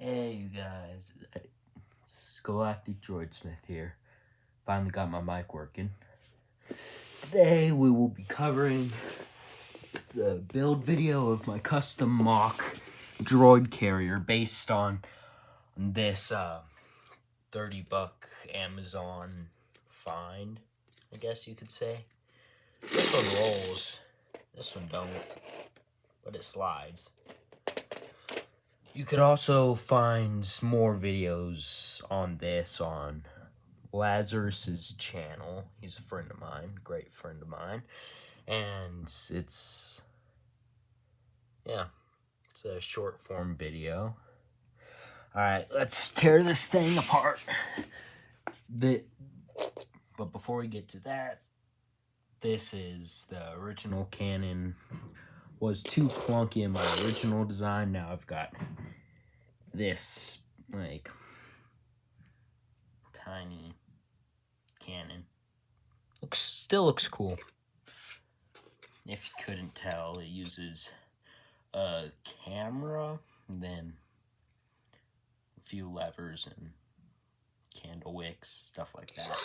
Hey you guys, Galactic Droid Smith here. Finally got my mic working. Today we will be covering the build video of my custom mock droid carrier based on this $30 Amazon find, I guess you could say. This one rolls, this one don't, but it slides. You could also find more videos on this on Lazarus's channel. He's a friend of mine, great friend of mine, and it's a short form video. All right, let's tear this thing apart. But before we get to that, this is the original cannon. Was too clunky in my original design. Now I've got this like tiny cannon. Still looks cool. If you couldn't tell, it uses a camera, and then a few levers and candle wicks, stuff like that.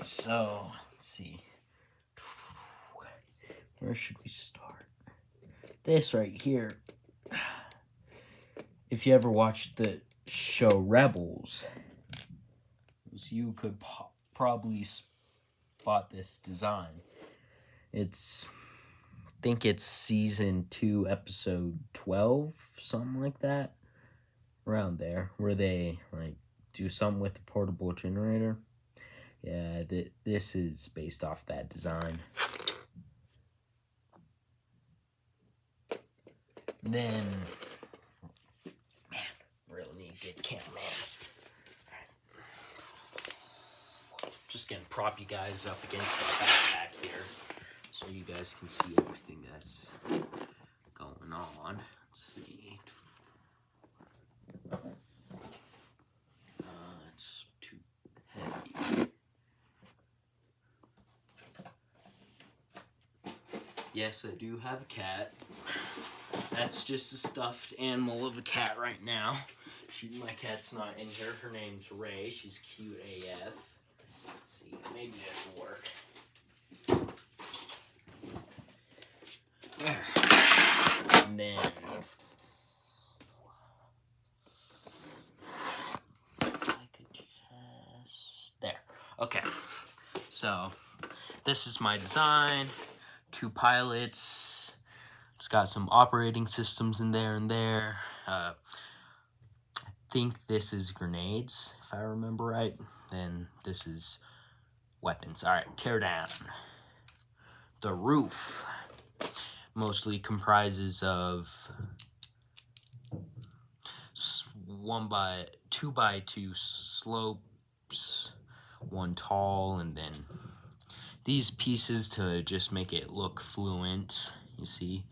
So, let's see. Where should we start? This right here. If you ever watched the show Rebels, you could probably spot this design. I think it's season 2, episode 12, something like that, around there, where they like do something with the portable generator. Yeah, this is based off that design. Then, man, really need a good cameraman. Just gonna prop you guys up against my backpack here, so you guys can see everything that's going on. Let's see. It's too heavy. Yes, I do have a cat. That's just a stuffed animal of a cat right now. My cat's not in here. Her name's Ray. She's cute AF. Let's see, maybe this will work. There. And then I could just there. Okay. So this is my design. 2 pilots. It's got some operating systems in there and there. I think this is grenades, if I remember right. Then this is weapons. All right, tear down. The roof mostly comprises of 2x2 slopes, one tall, and then these pieces to just make it look fluent, you see.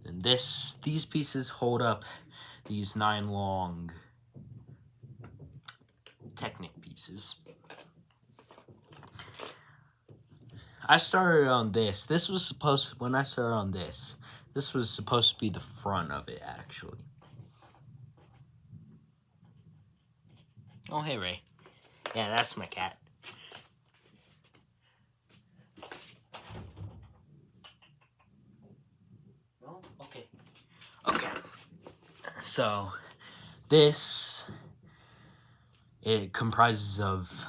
And these pieces hold up these 9 long Technic pieces. I started on this. When I started on this was supposed to be the front of it, actually. Oh, hey, Ray. Yeah, that's my cat. Oh, okay. Okay. So, it comprises of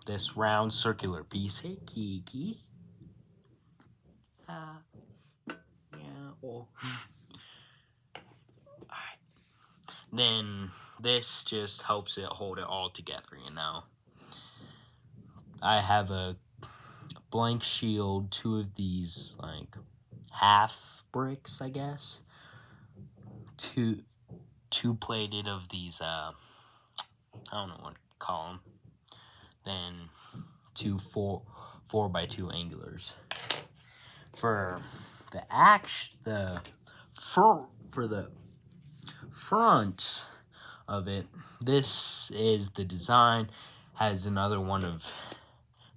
this round circular piece. Hey, Kiki. Yeah. Oh. Alright. Then this just helps it hold it all together, you know. I have a blank shield, 2 of these like half bricks, I guess. Two plated of these I don't know what to call them. Then 2 4x2 angulars. For the front of it, this is the design. Has another one of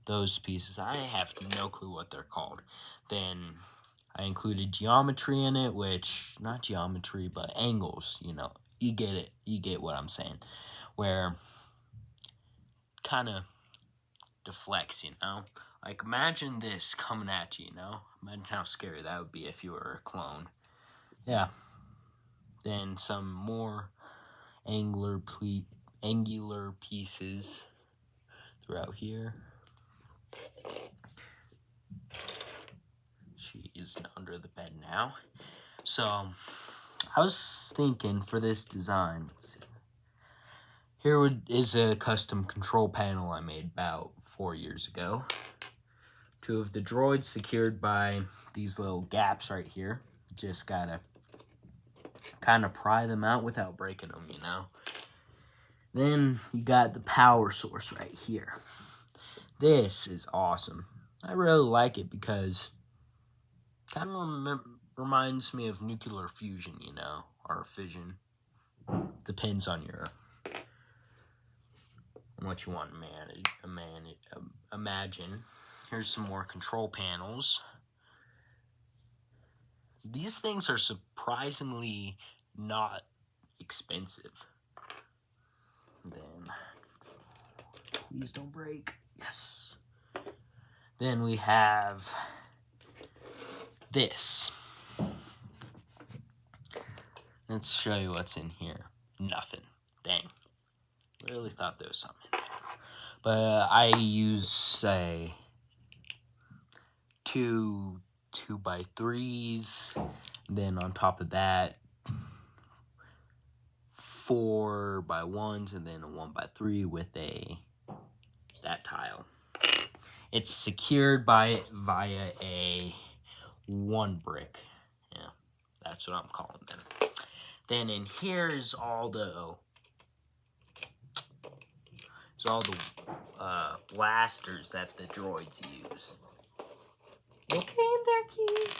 those pieces. I have no clue what they're called. Then I included geometry in it, which, not geometry, but angles, you know. You get it. You get what I'm saying. Where kind of deflects, you know. Like, imagine this coming at you, you know. Imagine how scary that would be if you were a clone. Yeah. Then some more angular pieces throughout here. She is under the bed now. So, I was thinking for this design, here is a custom control panel I made about 4 years ago. 2 of the droids secured by these little gaps right here. Just gotta kind of pry them out without breaking them, you know. Then you got the power source right here. This is awesome. I really like it because it kind of reminds me of nuclear fusion, you know, or fission. Depends on what you want to imagine. Here's some more control panels. These things are surprisingly not expensive. Then, please don't break. Yes. Then we have this. Let's show you what's in here. Nothing. Dang. Really thought there was something in there. But I use a 2 2x3s. Then on top of that, 4x1s, and then a 1x3 with that tile. It's secured via a 1 brick. Yeah, that's what I'm calling them. Then in here is all the blasters that the droids use. Okay, they're cute.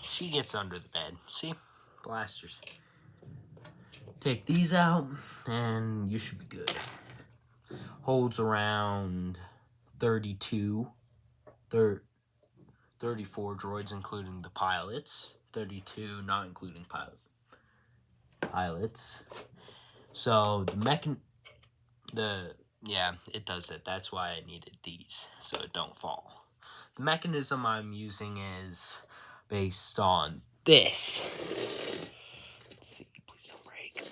She gets under the bed. See? Blasters. Take these out, and you should be good. Holds around 34 droids, including the pilots. 32, not including pilots. So it does it. That's why I needed these, so it don't fall. The mechanism I'm using is based on this. Let's see, please don't break.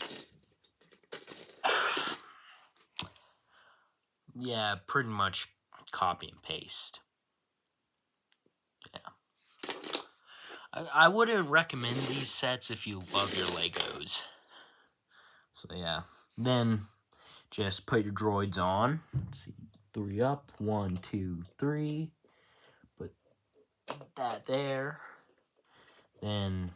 Yeah, pretty much copy and paste. Yeah. I wouldn't recommend these sets if you love your Legos. So yeah. Then just put your droids on. Let's see. 3 up. 1, 2, 3. Put that there. Then,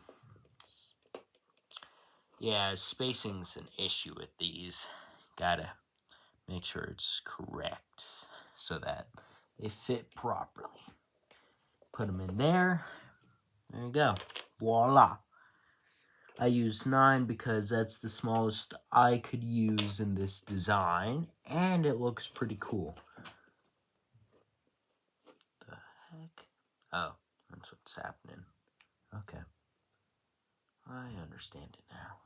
yeah, spacing's an issue with these. Gotta make sure it's correct so that they fit properly. Put them in there. There you go. Voila. I used 9 because that's the smallest I could use in this design, and it looks pretty cool. The heck? Oh, that's what's happening. Okay. I understand it now.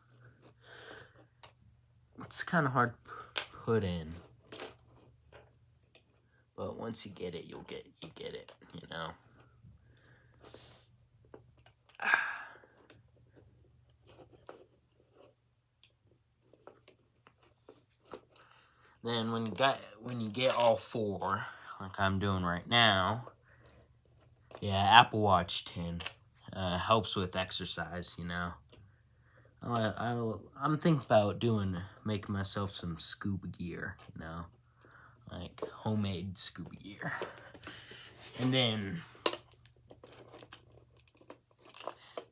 It's kind of hard to put in, but once you get it, you get it, you know. Then when you get all 4, like I'm doing right now, yeah, Apple Watch 10 helps with exercise, you know. I'm thinking about making myself some scuba gear, you know, like homemade scuba gear. And then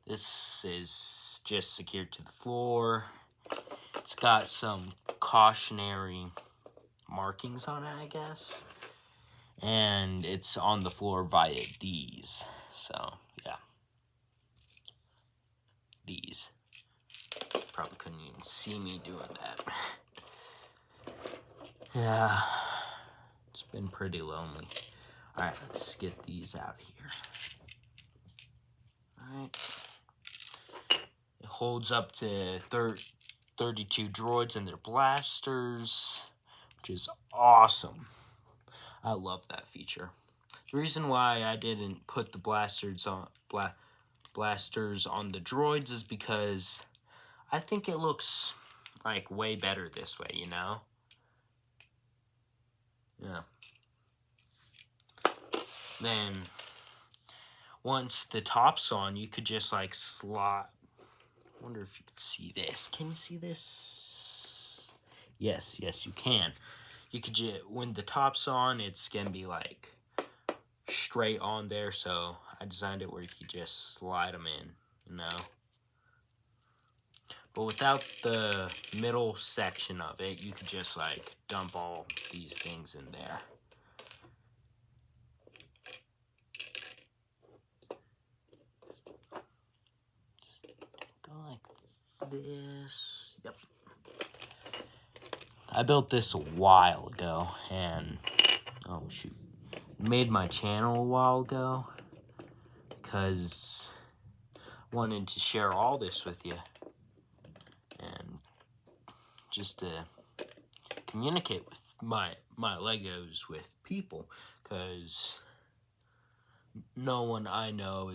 this is just secured to the floor. It's got some cautionary markings on it, I guess. And it's on the floor via these. So, yeah. These. Probably couldn't even see me doing that. Yeah. It's been pretty lonely. Alright, let's get these out of here. holds up to 32 droids and their blasters, which is awesome. I love that feature. The reason why I didn't put the blasters on the droids is because I think it looks like way better this way, you know? Yeah. Then once the top's on, you could just like slot. I wonder if you could see this. Can you see this? Yes, you can. You could just, when the top's on, it's gonna be like straight on there. So I designed it where you could just slide them in, you know. But without the middle section of it, you could just like dump all these things in there. Go like this. Yep. I built this a while ago, and oh shoot, made my channel a while ago because I wanted to share all this with you and just to communicate with my Legos with people, because no one I know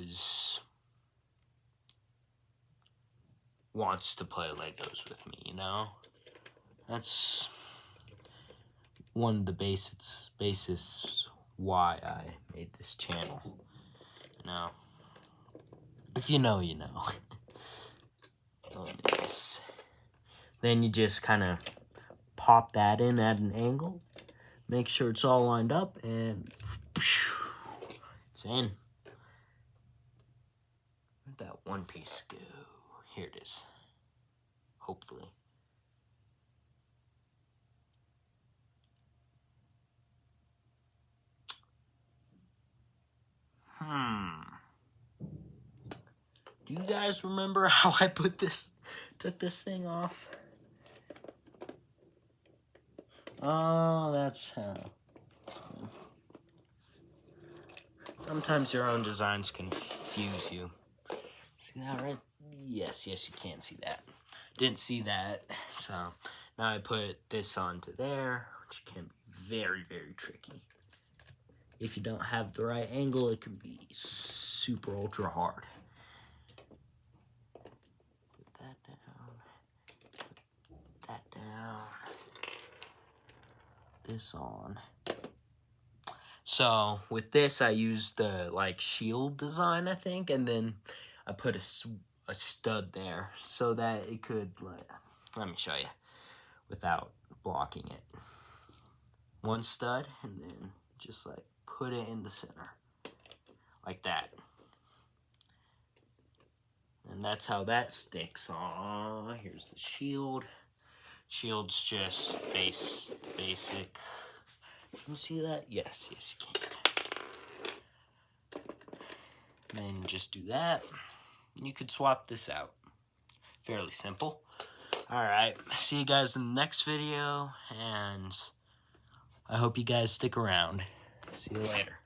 wants to play Legos with me, you know? That's one of the basis why I made this channel, you know? If you know, you know. Then you just kind of pop that in at an angle, make sure it's all lined up, and it's in. Where'd that one piece go? Here it is. Hopefully. Do you guys remember how I took this thing off? Oh, that's how. Sometimes your own designs confuse you. See that right? Yes, you can see that. Didn't see that, so now I put this onto there, which can be very, very tricky. If you don't have the right angle, it can be super ultra hard. Put that down. Put that down. This on. So with this, I used the like shield design, I think, and then I put a stud there so that it could, like, let me show you without blocking it. One stud, and then just like put it in the center like that, and that's how that sticks on. Here's the shield. Shield's just basic. Can you see that? Yes, you can. And then just do that. You could swap this out. Fairly simple. Alright, see you guys in the next video, and I hope you guys stick around. See you later.